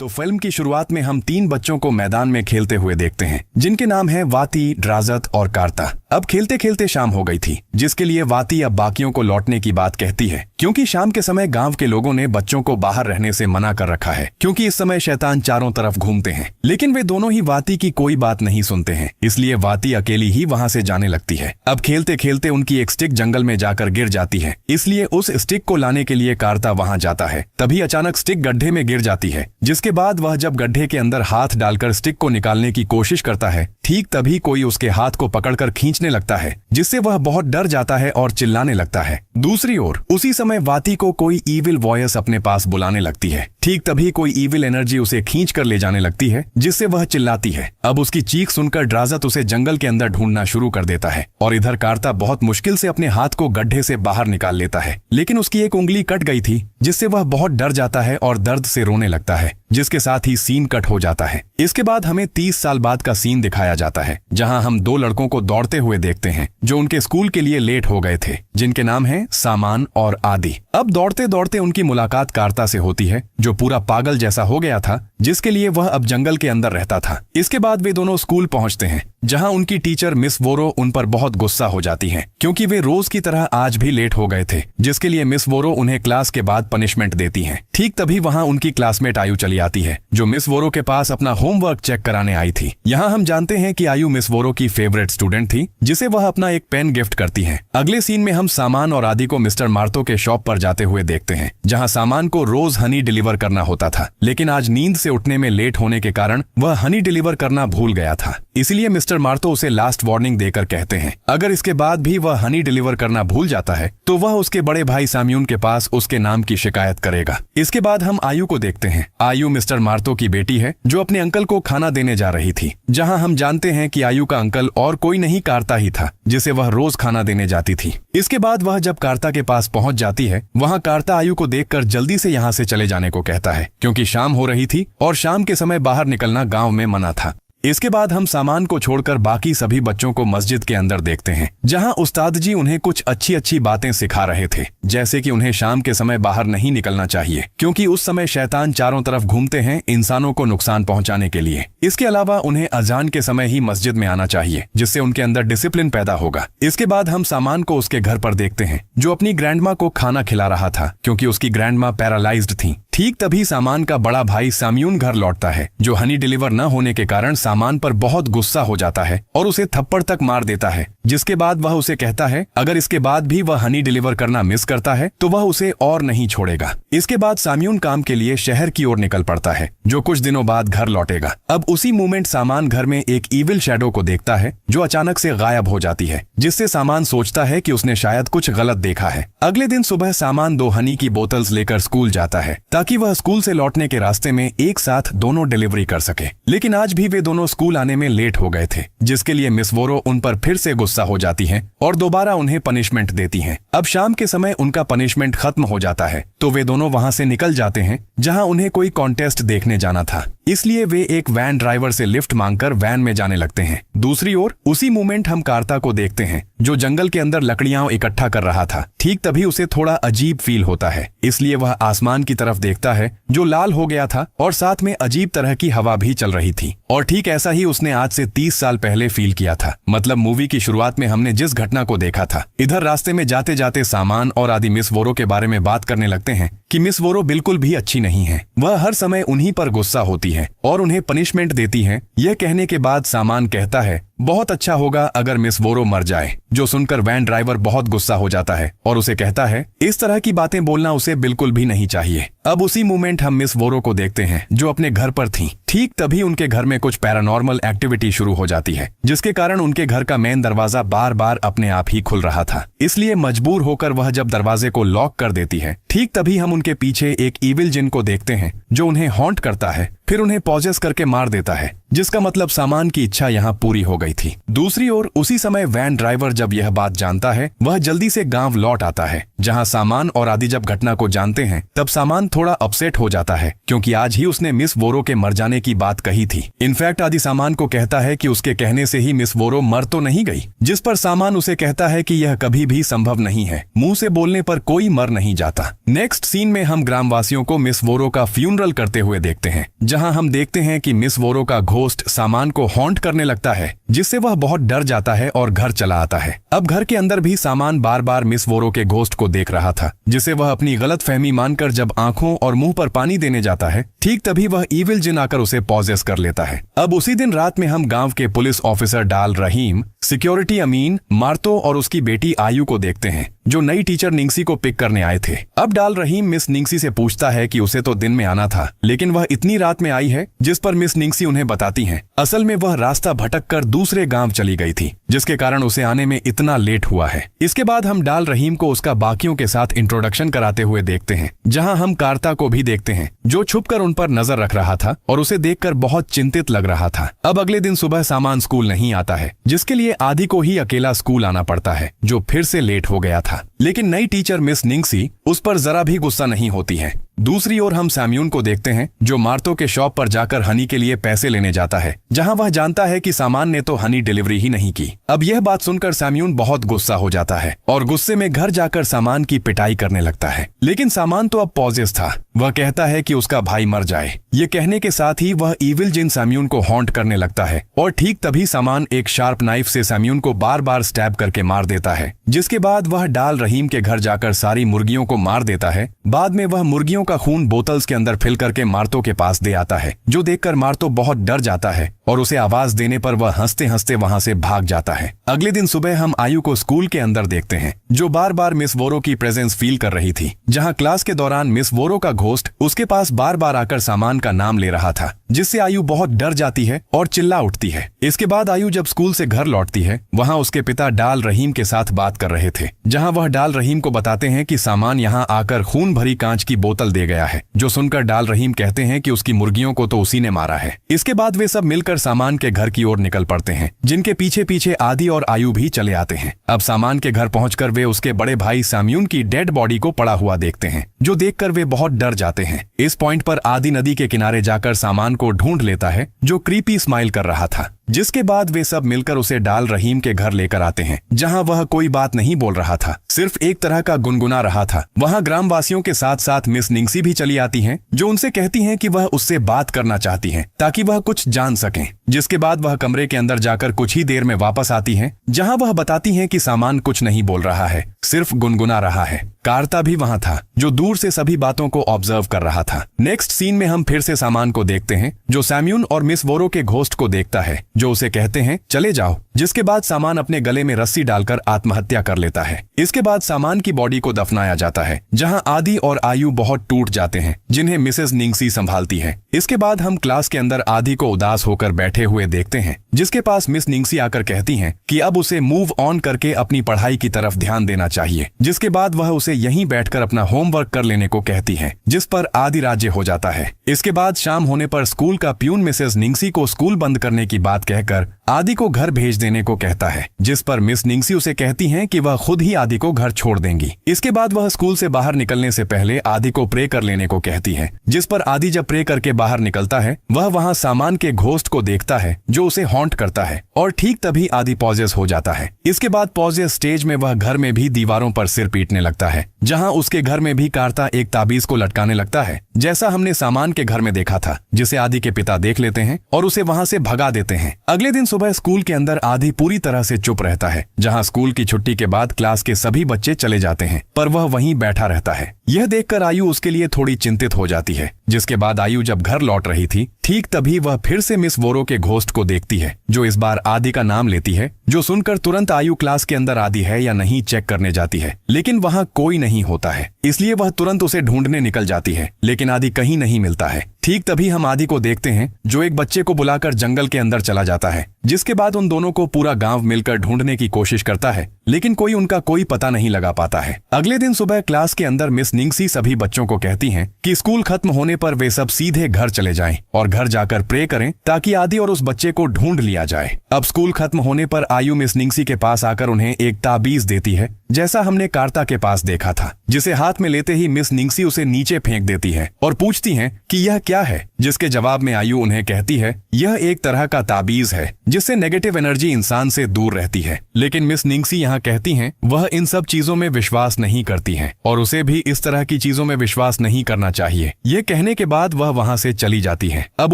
तो फिल्म की शुरुआत में हम 3 बच्चों को मैदान में खेलते हुए देखते हैं, जिनके नाम हैं वाती, ड्राजत और कार्ता। अब खेलते खेलते शाम हो गई थी, जिसके लिए वाती अब बाकियों को लौटने की बात कहती है, क्योंकि शाम के समय गांव के लोगों ने बच्चों को बाहर रहने से मना कर रखा है, क्योंकि इस समय शैतान चारों तरफ घूमते हैं। लेकिन वे दोनों ही वाती की कोई बात नहीं सुनते हैं, इसलिए वाती अकेली ही वहां से जाने लगती है। अब खेलते खेलते उनकी एक स्टिक जंगल में जाकर गिर जाती है, इसलिए उस स्टिक को लाने के लिए कार्ता वहां जाता है। तभी अचानक स्टिक गड्ढे में गिर जाती है, जिसके बाद वह जब गड्ढे के अंदर हाथ डालकर स्टिक को निकालने की कोशिश करता है, ठीक तभी कोई उसके हाथ को पकड़कर खींचने लगता है, जिससे वह बहुत डर जाता है और चिल्लाने लगता है। दूसरी ओर उसी समय वाती को कोई ईविल वॉयस अपने पास बुलाने लगती है। ठीक तभी कोई ईविल एनर्जी उसे खींच कर ले जाने लगती है, जिससे वह चिल्लाती है। अब उसकी चीख सुनकर ड्राजत उसे जंगल के अंदर ढूंढना शुरू कर देता है और इधर कार्ता बहुत मुश्किल से अपने हाथ को गड्ढे से बाहर निकाल लेता है, लेकिन उसकी एक उंगली कट गई थी, जिससे वह बहुत डर जाता है और दर्द से रोने लगता है, जिसके साथ ही सीन कट हो जाता है। इसके बाद हमें 30 साल बाद का सीन दिखाया जाता है, जहां हम 2 लड़कों को दौड़ते हुए देखते हैं, जो उनके स्कूल के लिए लेट हो गए थे, जिनके नाम हैं सामान और आदि। अब दौड़ते दौड़ते उनकी मुलाकात कार्ता से होती है, जो पूरा पागल जैसा हो गया था, जिसके लिए वह अब जंगल के अंदर रहता था। इसके बाद वे दोनों स्कूल पहुंचते हैं, जहां उनकी टीचर मिस वोरो उन पर बहुत गुस्सा हो जाती हैं, क्योंकि वे रोज की तरह आज भी लेट हो गए थे, जिसके लिए मिस वोरो उन्हें क्लास के बाद पनिशमेंट देती हैं। ठीक तभी वहां उनकी क्लासमेट आयु चली आती है, जो मिस वोरो के पास अपना होमवर्क चेक कराने आई थी। यहाँ हम जानते हैं कि आयु मिस वोरो की फेवरेट स्टूडेंट थी, जिसे वह अपना एक पेन गिफ्ट करती है। अगले सीन में हम सामान और आदि को मिस्टर मार्तो के शॉप पर जाते हुए देखते हैं, जहाँ सामान को रोज हनी डिलीवर करना होता था, लेकिन आज नींद से उठने में लेट होने के कारण वह हनी डिलीवर करना भूल गया था। इसलिए मिस्टर मार्तो उसे लास्ट वार्निंग देकर कहते हैं, अगर इसके बाद भी वह हनी डिलीवर करना भूल जाता है तो वह उसके बड़े भाई साम्यून के पास उसके नाम की शिकायत करेगा। इसके बाद हम आयु को देखते हैं। आयु मिस्टर मार्तो की बेटी है, जो अपने अंकल को खाना देने जा रही थी, जहां हम जानते हैं कि आयु का अंकल और कोई नहीं कार्ता ही था, जिसे वह रोज खाना देने जाती थी। इसके बाद वह जब कार्ता के पास पहुंच जाती है, वहां कार्ता आयु को देखकर जल्दी से यहाँ से चले जाने को कहता है, क्योंकि शाम हो रही थी और शाम के समय बाहर निकलना गाँव में मना था। इसके बाद हम सामान को छोड़कर बाकी सभी बच्चों को मस्जिद के अंदर देखते हैं, जहां उस्ताद जी उन्हें कुछ अच्छी अच्छी बातें सिखा रहे थे, जैसे कि उन्हें शाम के समय बाहर नहीं निकलना चाहिए, क्योंकि उस समय शैतान चारों तरफ घूमते हैं इंसानों को नुकसान पहुंचाने के लिए। इसके अलावा उन्हें अजान के समय ही मस्जिद में आना चाहिए, जिससे उनके अंदर डिसिप्लिन पैदा होगा। इसके बाद हम सामान को उसके घर पर देखते हैं, जो अपनी ग्रैंडमा को खाना खिला रहा था, क्योंकि उसकी ग्रैंडमा पैरालाइज्ड थी। ठीक तभी सामान का बड़ा भाई साम्यून घर लौटता है, जो हनी डिलीवर न होने के कारण सामान पर बहुत गुस्सा हो जाता है और उसे थप्पड़ तक मार देता है, जिसके बाद वह उसे कहता है अगर इसके बाद भी वह हनी डिलीवर करना मिस करता है तो वह उसे और नहीं छोड़ेगा। इसके बाद साम्यून काम के लिए शहर की ओर निकल पड़ता है, जो कुछ दिनों बाद घर लौटेगा। अब उसी मोमेंट सामान घर में एक ईविल शैडो को देखता है, जो अचानक से गायब हो जाती है, जिससे सामान सोचता है कि उसने शायद कुछ गलत देखा है। अगले दिन सुबह सामान 2 हनी की बोतल्स लेकर स्कूल जाता है, ताकि वह स्कूल से लौटने के रास्ते में एक साथ दोनों डिलीवरी कर सके। लेकिन आज भी वे दोनों स्कूल आने में लेट हो गए थे, जिसके लिए मिस वोरो उन पर फिर से गुस्सा हो जाती हैं और दोबारा उन्हें पनिशमेंट देती हैं। अब शाम के समय उनका पनिशमेंट खत्म हो जाता है, तो वे दोनों वहां से निकल जाते हैं, जहां उन्हें कोई कॉन्टेस्ट देखने जाना था। इसलिए वे एक वैन ड्राइवर से लिफ्ट मांगकर वैन में जाने लगते हैं। दूसरी ओर उसी मोमेंट हम कार्ता को देखते हैं, जो जंगल के अंदर लकड़ियां इकट्ठा कर रहा था। ठीक तभी उसे थोड़ा अजीब फील होता है, इसलिए वह आसमान की तरफ देखता है, जो लाल हो गया था और साथ में अजीब तरह की हवा भी चल रही थी। और ठीक ऐसा ही उसने आज से 30 साल पहले फील किया था, मतलब मूवी की शुरुआत में हमने जिस घटना को देखा था। इधर रास्ते में जाते जाते सामान और आदि मिस वोरो के बारे में बात करने लगते हैं कि मिस वोरो बिल्कुल भी अच्छी नहीं है, वह हर समय उन्हीं पर गुस्सा होती है और उन्हें पनिशमेंट देती है। यह कहने के बाद सामान कहता है बहुत अच्छा होगा अगर मिस वोरो मर जाए, जो सुनकर वैन ड्राइवर बहुत गुस्सा हो जाता है और उसे कहता है इस तरह की बातें बोलना उसे बिल्कुल भी नहीं चाहिए। अब उसी मोमेंट हम मिस वोरो को देखते हैं, जो अपने घर पर थी। ठीक तभी उनके घर में कुछ पैरानॉर्मल एक्टिविटी शुरू हो जाती है, जिसके कारण उनके घर का मेन दरवाजा बार बार अपने आप ही खुल रहा था। इसलिए मजबूर होकर वह जब दरवाजे को लॉक कर देती है, ठीक तभी हम उनके पीछे एक ईविल जिन को देखते हैं, जो उन्हें हॉन्ट करता है, फिर उन्हें पॉजेस करके मार देता है, जिसका मतलब सामान की इच्छा यहाँ पूरी हो गई थी। दूसरी ओर उसी समय वैन ड्राइवर जब यह बात जानता है, वह जल्दी से गांव लौट आता है, जहां सामान और आदि जब घटना को जानते हैं, तब सामान थोड़ा अपसेट हो जाता है, क्योंकि आज ही उसने मिस वोरो के मर जाने की बात कही थी। इनफैक्ट आदि सामान को कहता है कि उसके कहने से ही मिस वोरो मर तो नहीं गई, जिस पर सामान उसे कहता है कि यह कभी भी संभव नहीं है, मुंह से बोलने पर कोई मर नहीं जाता। नेक्स्ट सीन में हम ग्रामवासियों को मिस वोरो का फ्यूनरल करते हुए देखते हैं, जहां हम देखते हैं कि मिस वोरो का घोस्ट सामान को हॉन्ट करने लगता है, जिससे वह बहुत डर जाता है और घर चला आता है। अब घर के अंदर भी सामान बार बार मिस वोरो के घोस्ट को देख रहा था, जिसे वह अपनी गलत फहमी मानकर जब आंखों और मुंह पर पानी देने जाता है, ठीक तभी वह इविल जिन आकर उसे पॉजेस कर लेता है। अब उसी दिन रात में हम गांव के पुलिस ऑफिसर डाल रहीम, सिक्योरिटी अमीन, मार्तो और उसकी बेटी आयु को देखते हैं, जो नई टीचर निंगसी को पिक करने आए थे। अब डाल रहीम मिस निंगसी से पूछता है कि उसे तो दिन में आना था, लेकिन वह इतनी रात में आई है, जिस पर मिस निंगसी उन्हें बताती हैं असल में वह रास्ता भटक कर दूसरे गांव चली गई थी, जिसके कारण उसे आने में इतना लेट हुआ है। इसके बाद हम डाल रहीम को उसका बाकियों के साथ इंट्रोडक्शन कराते हुए देखते हैं, जहां हम कार्ता को भी देखते हैं, जो छुपकर उन पर नजर रख रहा था और उसे देखकर बहुत चिंतित लग रहा था। अब अगले दिन सुबह सामान स्कूल नहीं आता है, जिसके लिए आदि को ही अकेला स्कूल आना पड़ता है, जो फिर से लेट हो गया था। लेकिन नई टीचर मिस निंगसी उस पर जरा भी गुस्सा नहीं होती है। दूसरी ओर हम सैम्यून को देखते हैं, जो मार्तो के शॉप पर जाकर हनी के लिए पैसे लेने जाता है, जहां वह जानता है कि सामान ने तो हनी डिलीवरी ही नहीं की। अब यह बात सुनकर सैम्यून बहुत गुस्सा हो जाता है और गुस्से में घर जाकर सामान की पिटाई करने लगता है। लेकिन सामान तो अब पॉजेस था। वह कहता है कि उसका भाई मर जाए। ये कहने के साथ ही वह इविल जिन सैम्यून को हॉन्ट करने लगता है और ठीक तभी सामान एक शार्प नाइफ से सैम्यून को बार बार स्टैब करके मार देता है, जिसके बाद वह डाल रहीम के घर जाकर सारी मुर्गियों को मार देता है। बाद में वह मुर्गियों का खून बोतल्स के अंदर फिल करके मार्तो के पास दे आता है, जो देखकर मार्तो बहुत डर जाता है और उसे आवाज देने पर वह हंसते हंसते वहां से भाग जाता है। अगले दिन सुबह हम आयु को स्कूल के अंदर देखते हैं, जो बार बार मिस वोरो की प्रेजेंस फील कर रही थी, जहां क्लास के दौरान मिस वोरो का घोस्ट उसके पास बार बार आकर सामान का नाम ले रहा था, जिससे आयु बहुत डर जाती है और चिल्ला उठती है। इसके बाद आयु जब स्कूल से घर लौटती है, वहां उसके पिता डाल रहीम के साथ बात कर रहे थे, जहां वह डाल रहीम को बताते हैं कि सामान यहां आकर खून भरी कांच की बोतल दे गया है, जो सुनकर डाल रहीम कहते हैं कि उसकी मुर्गियों को तो उसी ने मारा है। इसके बाद वे सब मिलकर सामान के घर की ओर निकल पड़ते हैं, जिनके पीछे पीछे आदि और आयु भी चले आते हैं। अब सामान के घर पहुंचकर वे उसके बड़े भाई सैम्यून की डेड बॉडी को पड़ा हुआ देखते हैं, जो देखकर वे बहुत डर जाते हैं। इस पॉइंट पर आदि नदी के किनारे जाकर सामान को ढूंढ लेता है, जो क्रीपी स्माइल कर रहा था। जिसके बाद वे सब मिलकर उसे डाल रहीम के घर लेकर आते हैं, जहां वह कोई बात नहीं बोल रहा था, सिर्फ एक तरह का गुनगुना रहा था। वहां ग्रामवासियों के साथ साथ मिस निंगसी भी चली आती हैं, जो उनसे कहती हैं कि वह उससे बात करना चाहती हैं, ताकि वह कुछ जान सकें। जिसके बाद वह कमरे के अंदर जाकर कुछ ही देर में वापस आती हैं, जहां वह बताती हैं कि सामान कुछ नहीं बोल रहा है, सिर्फ गुनगुना रहा है। कार्ता भी वहां था, जो दूर से सभी बातों को ऑब्जर्व कर रहा था। नेक्स्ट सीन में हम फिर से सामान को देखते हैं, जो सैम्यून और मिस वोरो के घोस्ट को देखता है, जो उसे कहते हैं चले जाओ। जिसके बाद सामान अपने गले में रस्सी डालकर आत्महत्या कर लेता है। इसके बाद सामान की बॉडी को दफनाया जाता है, जहां आदि और आयु बहुत टूट जाते हैं, जिन्हें मिसेस निंगसी संभालती है। इसके बाद हम क्लास के अंदर आदि को उदास होकर बैठे हुए देखते हैं, जिसके पास मिस निंगसी आकर कहती हैं कि अब उसे मूव ऑन करके अपनी पढ़ाई की तरफ ध्यान देना चाहिए। जिसके बाद वह उसे यहीं बैठकर अपना होमवर्क कर लेने को कहती है, जिस पर आदि राज्य हो जाता है। इसके बाद शाम होने पर स्कूल का प्यून मिसेस निंगसी को स्कूल बंद करने की बात कहकर आदि को घर भेज देने को कहता है, जिस पर मिस निंगसी उसे कहती हैं कि वह खुद ही आदि को घर छोड़ देंगी। इसके बाद वह स्कूल से बाहर निकलने से पहले आदि को प्रे कर लेने को कहती है, जिस पर आदि जब प्रे करके बाहर निकलता है, वह वहां सामान के घोस्ट को देखता है, जो उसे हॉन्ट करता है, और ठीक तभी आदि पॉजेस हो जाता है। इसके बाद पॉजेस स्टेज में वह घर में भी दीवारों पर सिर पीटने लगता है, जहां उसके घर में भी कार्ता एक ताबीज को लटकाने लगता है, जैसा हमने सामान के घर में देखा था, जिसे आदि के पिता देख लेते हैं और उसे वहां से भगा देते हैं। अगले दिन सुबह स्कूल के अंदर आदि पूरी तरह से चुप रहता है, जहां स्कूल की छुट्टी के बाद क्लास के सभी बच्चे चले जाते हैं, पर वह वहीं बैठा रहता है। यह देखकर आयु उसके लिए थोड़ी चिंतित हो जाती है। जिसके बाद आयु जब घर लौट रही थी, ठीक तभी वह फिर से मिस वोरो के घोस्ट को देखती है, जो इस बार आदि का नाम लेती है, जो सुनकर तुरंत आयु क्लास के अंदर आदि है या नहीं चेक करने जाती है, लेकिन वहां कोई नहीं होता है, इसलिए वह तुरंत उसे ढूंढने निकल जाती है, लेकिन आदि कहीं नहीं मिलता है। ठीक तभी हम आदि को देखते हैं, जो एक बच्चे को बुलाकर जंगल के अंदर चला जाता है। जिसके बाद उन दोनों को पूरा गांव मिलकर ढूंढने की कोशिश करता है, लेकिन कोई उनका कोई पता नहीं लगा पाता है। अगले दिन सुबह क्लास के अंदर मिस निंगसी सभी बच्चों को कहती हैं कि स्कूल खत्म होने पर वे सब सीधे घर चले जाएं और घर जाकर प्रे करें, ताकि आदि और उस बच्चे को ढूंढ लिया जाए। अब स्कूल खत्म होने पर आयु मिस निंगसी के पास आकर उन्हें एक ताबीज देती है, जैसा हमने कार्ता के पास देखा था, जिसे हाथ में लेते ही मिस निंगसी उसे नीचे फेंक देती है और पूछती हैं कि यह क्या है, जिसके जवाब में आयु उन्हें कहती है यह एक तरह का ताबीज है जिससे नेगेटिव एनर्जी इंसान से दूर रहती है। लेकिन मिस निंगसी यहाँ कहती हैं वह इन सब चीजों में विश्वास नहीं करती हैं और उसे भी इस तरह की चीजों में विश्वास नहीं करना चाहिए। ये कहने के बाद वह वहाँ से चली जाती है। अब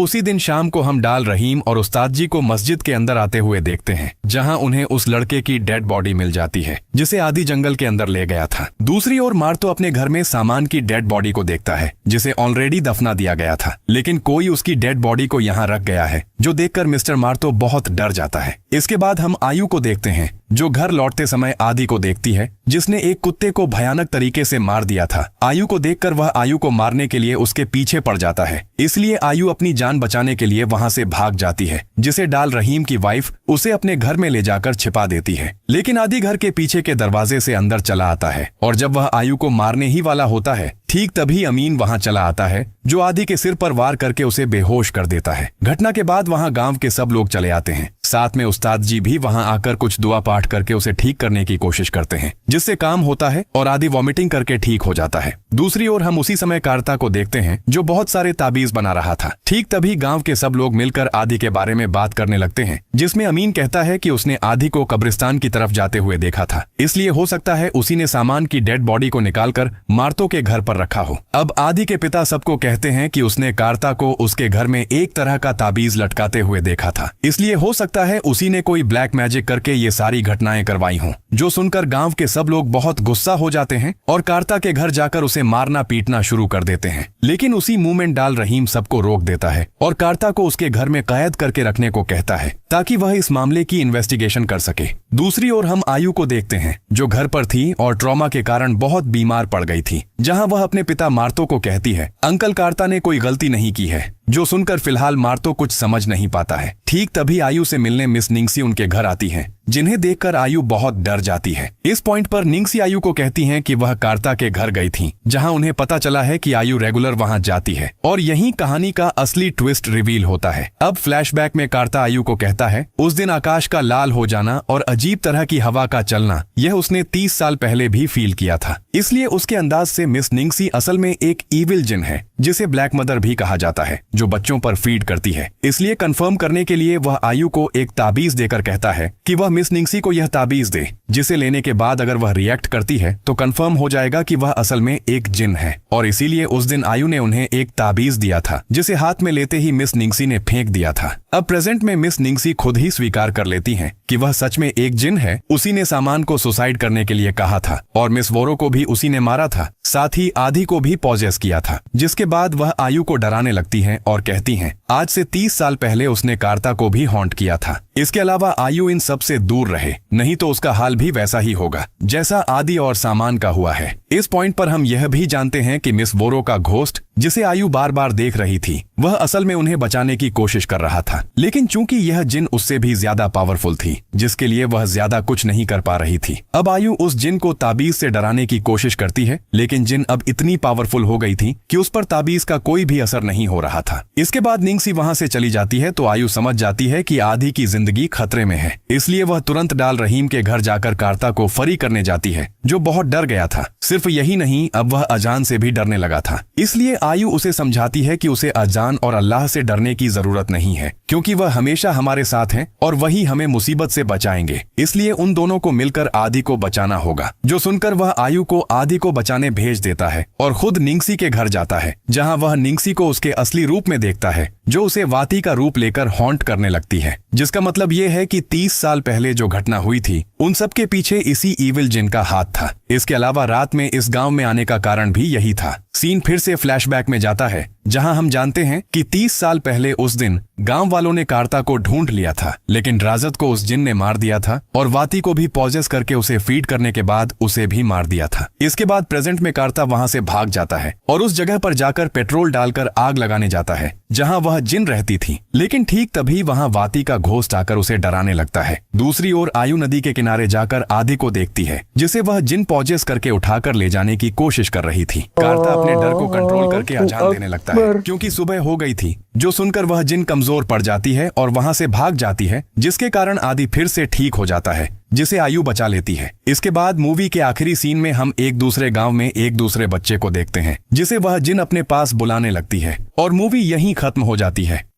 उसी दिन शाम को हम डाल रहीम और उस्ताद जी को मस्जिद के अंदर आते हुए देखते हैं, जहाँ उन्हें उस लड़के की डेड बॉडी मिल जाती है जिसे आदि जंगल के अंदर ले गया था। दूसरी ओर मार्तो अपने घर में सामान की डेड बॉडी को देखता है जिसे ऑलरेडी दफना दिया गया था, लेकिन कोई उसकी डेड बॉडी को यहाँ रख गया है, जो देखकर मिस्टर मार्तो बहुत डर जाता है। इसके बाद हम आयु को देखते हैं जो घर लौटते समय आदि को देखती है जिसने एक कुत्ते को भयानक तरीके से मार दिया था। आयु को देखकर वह आयु को मारने के लिए उसके पीछे पड़ जाता है, इसलिए आयु अपनी जान बचाने के लिए वहां से भाग जाती है, जिसे डाल रहीम की वाइफ उसे अपने घर में ले जाकर छिपा देती है। लेकिन आदि घर के पीछे के दरवाजे से अंदर चला आता है और जब वह आयु को मारने ही वाला होता है, ठीक तभी अमीन वहां चला आता है जो आदि के सिर पर वार करके उसे बेहोश कर देता है। घटना के बाद वहां गांव के सब लोग चले आते हैं, साथ में उस्ताद जी भी वहां आकर कुछ दुआ पाठ करके उसे ठीक करने की कोशिश करते हैं, जिससे काम होता है और आदि वॉमिटिंग करके ठीक हो जाता है। दूसरी ओर हम उसी समय कार्ता को देखते हैं जो बहुत सारे ताबीज बना रहा था। ठीक तभी गांव के सब लोग मिलकर आदि के बारे में बात करने लगते हैं, जिसमें अमीन कहता है कि उसने आदि को कब्रिस्तान की तरफ जाते हुए देखा था, इसलिए हो सकता है उसी ने सामान की डेड बॉडी को निकालकर मार्तो के घर पर रखा हो। अब आदि के पिता सबको कहते हैं कि उसने कार्ता को उसके घर में एक तरह का ताबीज लटकाते हुए देखा था, इसलिए हो सकता है उसी ने कोई ब्लैक मैजिक करके ये सारी घटनाएं करवाई हों। जो सुनकर गांव के सब लोग बहुत गुस्सा हो जाते हैं और कार्ता के घर जाकर उसे मारना पीटना शुरू कर देते हैं। लेकिन उसी मूवमेंट डाल रहीम सबको रोक देता है और कार्ता को उसके घर में कैद करके रखने को कहता है ताकि वह इस मामले की इन्वेस्टिगेशन कर सके। दूसरी ओर हम आयु को देखते हैं जो घर पर थी और ट्रॉमा के कारण बहुत बीमार पड़ गई थी, जहां वह अपने पिता मार्तो को कहती है अंकल कार्ता ने कोई गलती नहीं की है, जो सुनकर फिलहाल मार्तो कुछ समझ नहीं पाता है। ठीक तभी आयु से मिलने मिस निंगसी उनके घर आती है, जिन्हें देखकर आयु बहुत डर जाती है। इस पॉइंट पर निंगसी आयु को कहती हैं कि वह कार्ता के घर गई थी, जहां उन्हें पता चला है कि आयु रेगुलर वहां जाती है और यहीं कहानी का असली ट्विस्ट रिवील होता है। अब फ्लैशबैक में कार्ता आयु को कहता है उस दिन आकाश का लाल हो जाना और अजीब तरह की हवा का चलना, यह उसने 30 साल पहले भी फील किया था। इसलिए उसके अंदाज से मिस निंगसी असल में एक ईविल जिन है, जिसे ब्लैक मदर भी कहा जाता है, जो बच्चों पर फीड करती है। इसलिए कंफर्म करने के लिए वह आयु को एक ताबीज देकर कहता है कि वह मिस निंगसी को यह ताबीज दे, जिसे लेने के बाद अगर वह रिएक्ट करती है तो कंफर्म हो जाएगा कि वह असल में एक जिन है। और इसीलिए उस दिन आयु ने उन्हें एक ताबीज दिया था, जिसे हाथ में लेते ही मिस निंगसी ने फेंक दिया था। अब प्रेजेंट में मिस निंगसी खुद ही स्वीकार कर लेती हैं कि वह सच में एक जिन है। उसी ने सामान को सुसाइड करने के लिए कहा था और मिस वोरो को भी उसी ने मारा था, साथ ही आदि को भी पॉजेस किया था। जिसके बाद वह आयु को डराने लगती हैं और कहती हैं आज से 30 साल पहले उसने कार्ता को भी हॉन्ट किया था। इसके अलावा आयु इन सब से दूर रहे, नहीं तो उसका हाल भी वैसा ही होगा जैसा आदि और सामान का हुआ है। इस पॉइंट पर हम यह भी जानते हैं कि मिस वोरो का घोस्ट, जिसे आयु बार बार देख रही थी, वह असल में उन्हें बचाने की कोशिश कर रहा था, लेकिन चूंकि यह जिन उससे भी ज्यादा पावरफुल थी, जिसके लिए वह ज्यादा कुछ नहीं कर पा रही थी। अब आयु उस जिन को ताबीज से डराने की कोशिश करती है, लेकिन जिन अब इतनी पावरफुल हो गई थी कि उस पर ताबीज का कोई भी असर नहीं हो रहा था। इसके बाद निंगसी वहां से चली जाती है तो आयु समझ जाती है कि आदि की जिंदगी खतरे में है, इसलिए वह तुरंत डाल रहीम के घर जाकर कार्ता को फरी करने जाती है, जो बहुत डर गया था। सिर्फ यही नहीं, अब वह अजान से भी डरने लगा था। इसलिए आयु उसे समझाती है कि उसे अजान और अल्लाह से डरने की जरूरत नहीं है, क्योंकि वह हमेशा हमारे साथ हैं और वही हमें मुसीबत से बचाएंगे। इसलिए उन दोनों को मिलकर आदि को बचाना होगा। जो सुनकर वह आयु को आदि को बचाने भेज देता है और खुद निंगसी के घर जाता है, जहां वह निंगसी को उसके असली रूप में देखता है, जो उसे वाती का रूप लेकर हॉन्ट करने लगती है। जिसका मतलब ये है कि 30 साल पहले जो घटना हुई थी, उन सब के पीछे इसी ईविल जिन का हाथ था। इसके अलावा रात में इस गांव में आने का कारण भी यही था। सीन फिर से फ्लैशबैक में जाता है, जहां हम जानते हैं कि 30 साल पहले उस दिन गांव वालों ने कार्ता को ढूंढ लिया था, लेकिन ड्राजत को उस जिन ने मार दिया था और वाती को भी पॉजेस करके उसे फीड करने के बाद उसे भी मार दिया था। इसके बाद प्रेजेंट में कार्ता वहां से भाग जाता है और उस जगह पर जाकर पेट्रोल डालकर आग लगाने जाता है जहां वह जिन रहती थी, लेकिन ठीक तभी वहां वाती का घोस्ट आकर उसे डराने लगता है। दूसरी ओर आयु नदी के किनारे जाकर आदि को देखती है, जिसे वह जिन पॉजेस करके उठाकर ले जाने की कोशिश कर रही थी। कार्ता अपने डर को कंट्रोल करके अजान देने लगता जाता है क्योंकि सुबह हो गई थी, जो सुनकर वह जिन कमजोर पड़ जाती है और वहां से भाग जाती है, जिसके कारण आदि फिर से ठीक हो जाता है, जिसे आयु बचा लेती है। इसके बाद मूवी के आखिरी सीन में हम एक दूसरे गांव में एक दूसरे बच्चे को देखते हैं, जिसे वह जिन अपने पास बुलाने लगती है और मूवी यहीं खत्म हो जाती है।